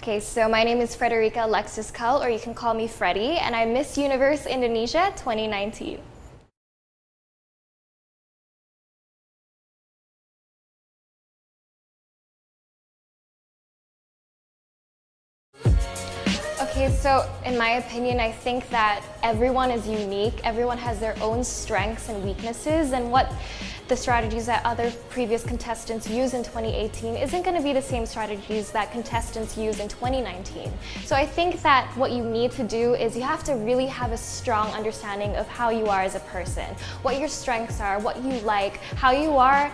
Okay, so my name is Federika Alexis Cull, or you can call me Freddie, and I'm Miss Universe Indonesia 2019. Okay, so in my opinion, I think that everyone is unique. Everyone has their own strengths and weaknesses, and what the strategies that other previous contestants use in 2018 isn't going to be the same strategies that contestants use in 2019. So I think that what you need to do is you have to really have a strong understanding of how you are as a person, what your strengths are, what you like, how you are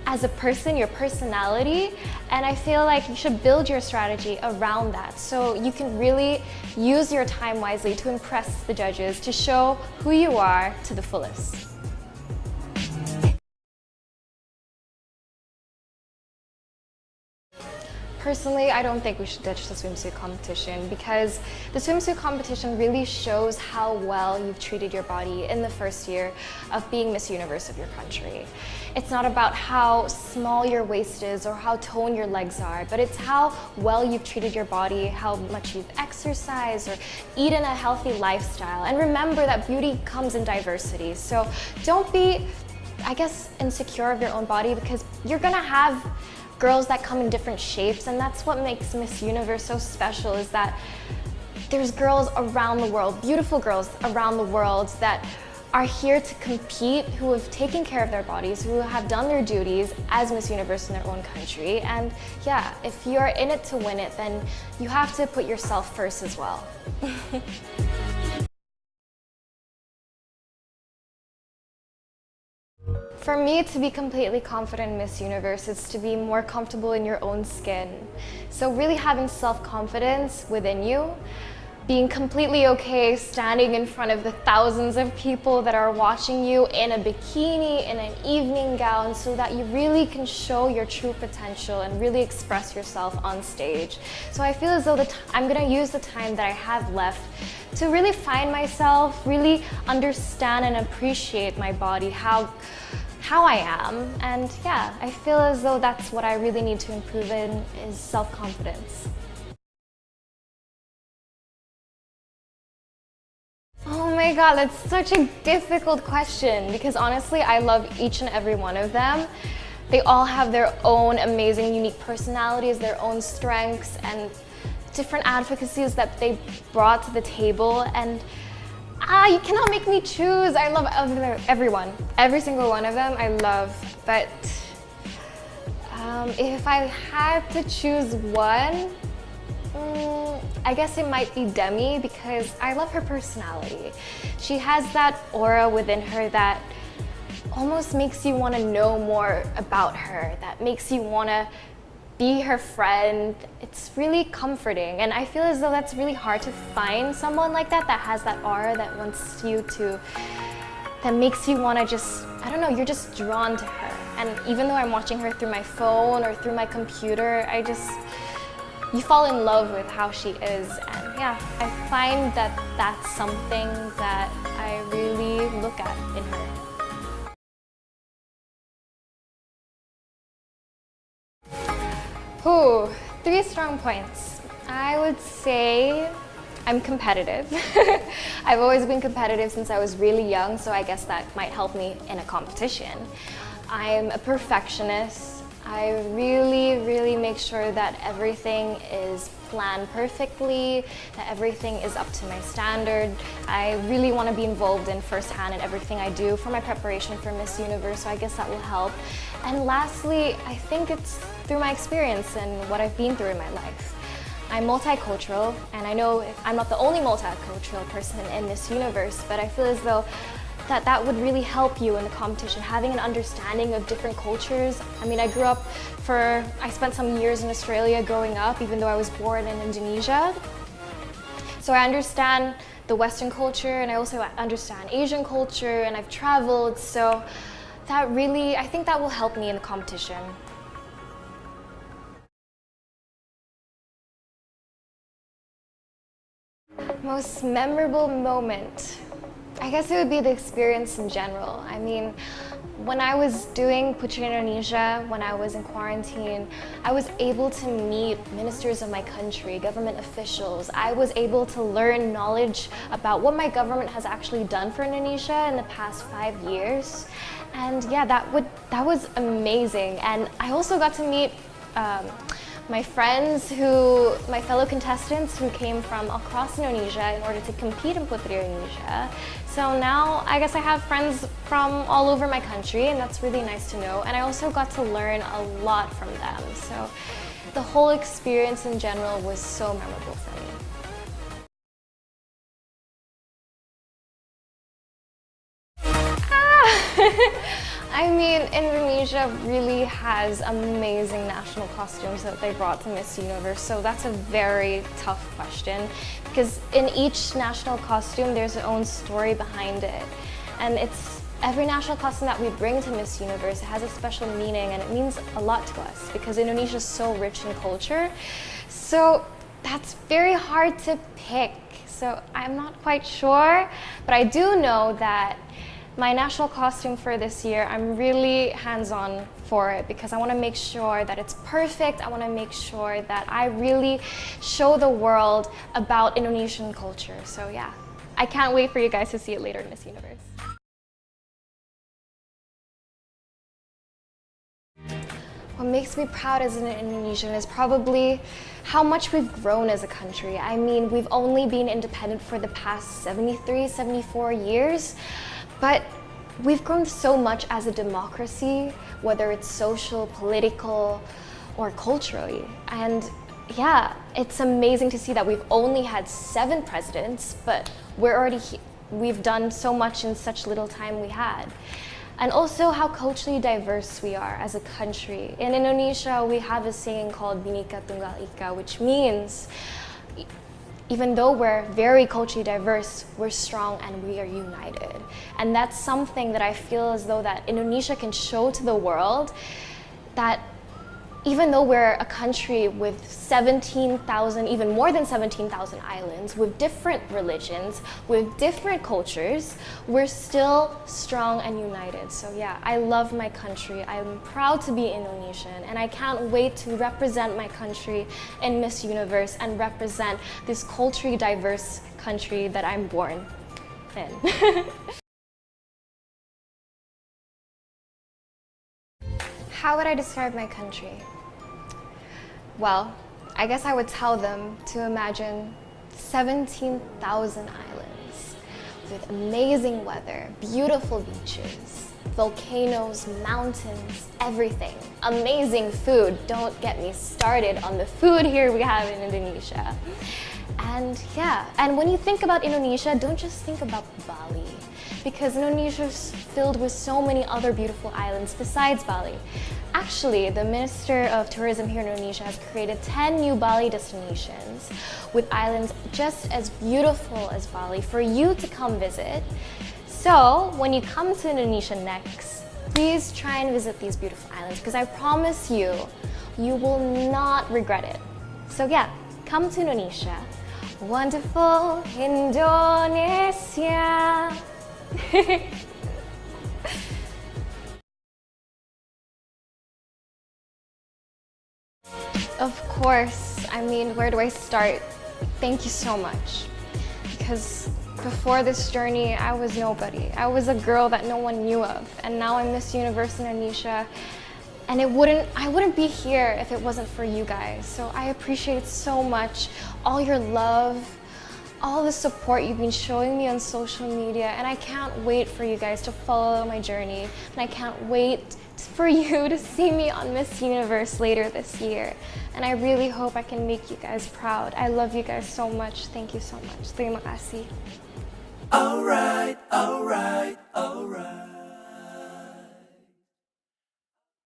as a person, your personality, and I feel like you should build your strategy around that so you can really use your time wisely to impress the judges, to show who you are to the fullest. Personally, I don't think we should ditch the swimsuit competition because the swimsuit competition really shows how well you've treated your body in the first year of being Miss Universe of your country. It's not about how small your waist is or how toned your legs are, but it's how well you've treated your body, how much you've exercised or eaten a healthy lifestyle. And remember that beauty comes in diversity. So don't be, I guess, insecure of your own body because you're gonna have girls that come in different shapes, and that's what makes Miss Universe so special, is that there's girls around the world, beautiful girls around the world that are here to compete, who have taken care of their bodies, who have done their duties as Miss Universe in their own country. And yeah, if you're in it to win it, then you have to put yourself first as well. For me, to be completely confident in Miss Universe is to be more comfortable in your own skin. So really having self-confidence within you, being completely okay standing in front of the thousands of people that are watching you in a bikini, in an evening gown, so that you really can show your true potential and really express yourself on stage. So I feel as though I'm gonna use the time that I have left to really find myself, really understand and appreciate my body, how I am, and yeah, I feel as though that's what I really need to improve in, is self-confidence. Oh my god, that's such a difficult question because honestly, I love each and every one of them. They all have their own amazing, unique personalities, their own strengths, and different advocacies that they brought to the table, and you cannot make me choose. I love everyone. Every single one of them I love. But if I had to choose one, I guess it might be Demi because I love her personality. She has that aura within her that almost makes you want to know more about her, that makes you want to be her friend. It's really comforting, and I feel as though that's really hard to find someone like that has that aura that wants you to, that makes you want to just, I don't know, you're just drawn to her. And even though I'm watching her through my phone or through my computer, you fall in love with how she is. And yeah, I find that that's something that I really look at in her. Ooh, 3 strong points. I would say I'm competitive. I've always been competitive since I was really young, so I guess that might help me in a competition. I'm a perfectionist. I really make sure that everything is planned perfectly, that everything is up to my standard. I really want to be involved in firsthand in everything I do for my preparation for Miss Universe, so I guess that will help. And lastly, I think it's through my experience and what I've been through in my life. I'm multicultural, and I know I'm not the only multicultural person in Miss Universe, but I feel as though that would really help you in the competition, having an understanding of different cultures. I mean, I spent some years in Australia growing up, even though I was born in Indonesia. So I understand the Western culture, and I also understand Asian culture, and I've traveled, so that really, I think that will help me in the competition. Most memorable moment. I guess it would be the experience in general. I mean, When I was doing Putri Indonesia, when I was in quarantine, I was able to meet ministers of my country, government officials. I was able to learn knowledge about what my government has actually done for Indonesia in the past 5 years. And yeah, that was amazing. And I also got to meet my friends, my fellow contestants who came from across Indonesia in order to compete in Putri Indonesia. So now I guess I have friends from all over my country, and that's really nice to know. And I also got to learn a lot from them. So the whole experience in general was so memorable for me. I mean, Indonesia really has amazing national costumes that they brought to Miss Universe, so that's a very tough question because in each national costume there's its own story behind it, and every national costume that we bring to Miss Universe has a special meaning, and it means a lot to us because Indonesia is so rich in culture. So that's very hard to pick, so I'm not quite sure, but I do know that my national costume for this year, I'm really hands-on for it because I want to make sure that it's perfect. I want to make sure that I really show the world about Indonesian culture. So yeah, I can't wait for you guys to see it later in Miss Universe. What makes me proud as an Indonesian is probably how much we've grown as a country. I mean, we've only been independent for the past 73, 74 years. But we've grown so much as a democracy, whether it's social, political, or culturally. And yeah, it's amazing to see that we've only had 7 presidents, but we've done so much in such little time we had. And also how culturally diverse we are as a country. In Indonesia, we have a saying called Bhinneka Tunggal Ika, which means even though we're very culturally diverse, we're strong and we are united. And that's something that I feel as though that Indonesia can show to the world, that even though we're a country with 17,000, even more than 17,000 islands, with different religions, with different cultures, we're still strong and united. So yeah, I love my country. I'm proud to be Indonesian, and I can't wait to represent my country in Miss Universe and represent this culturally diverse country that I'm born in. How would I describe my country? Well, I guess I would tell them to imagine 17,000 islands with amazing weather, beautiful beaches, volcanoes, mountains, everything. Amazing food. Don't get me started on the food here we have in Indonesia. And yeah, and when you think about Indonesia, don't just think about Bali, because Indonesia is filled with so many other beautiful islands besides Bali. Actually, the Minister of Tourism here in Indonesia has created 10 new Bali destinations with islands just as beautiful as Bali for you to come visit. So when you come to Indonesia next, please try and visit these beautiful islands because I promise you, you will not regret it. So yeah, come to Indonesia. Wonderful Indonesia. Of course, I mean, where do I start? Thank you so much. Because before this journey, I was nobody. I was a girl that no one knew of. And now I'm Miss Universe Indonesia. And I wouldn't be here if it wasn't for you guys. So I appreciate so much all your love, all the support you've been showing me on social media, and I can't wait for you guys to follow my journey, and I can't wait for you to see me on Miss Universe later this year. And I really hope I can make you guys proud. I love you guys so much. Thank you so much. Terima kasih. Alright, alright, alright.